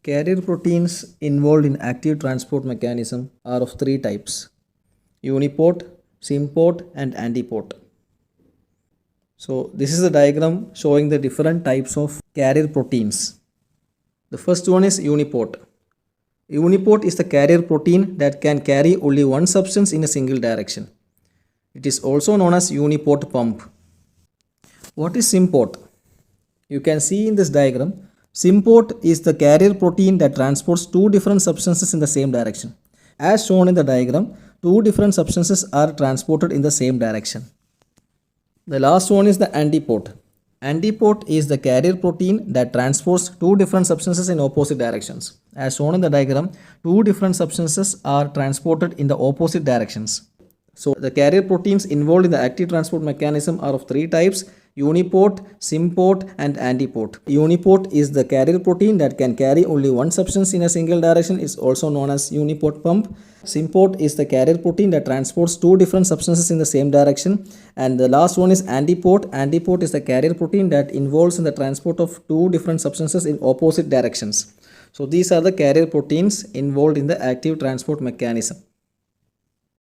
Carrier proteins involved in active transport mechanism are of three types: uniport, symport, and antiport. So this is a diagram showing the different types of carrier proteins. The first one is uniport. Uniport is the carrier protein that can carry only one substance in a single direction. It is also known as uniport pump. What is symport? You can see in this diagram, symport is the carrier protein that transports two different substances in the same direction. As shown in the diagram, two different substances are transported in the same direction. The last one is the antiport. Antiport is the carrier protein that transports two different substances in opposite directions. As shown in the diagram, two different substances are transported in the opposite directions. So the carrier proteins involved in the active transport mechanism are of three types: uniport, symport, and antiport. Uniport is the carrier protein that can carry only one substance in a single direction. It's also known as uniport pump. Symport is the carrier protein that transports two different substances in the same direction. And the last one is antiport. Antiport is the carrier protein that involves in the transport of two different substances in opposite directions. So these are the carrier proteins involved in the active transport mechanism.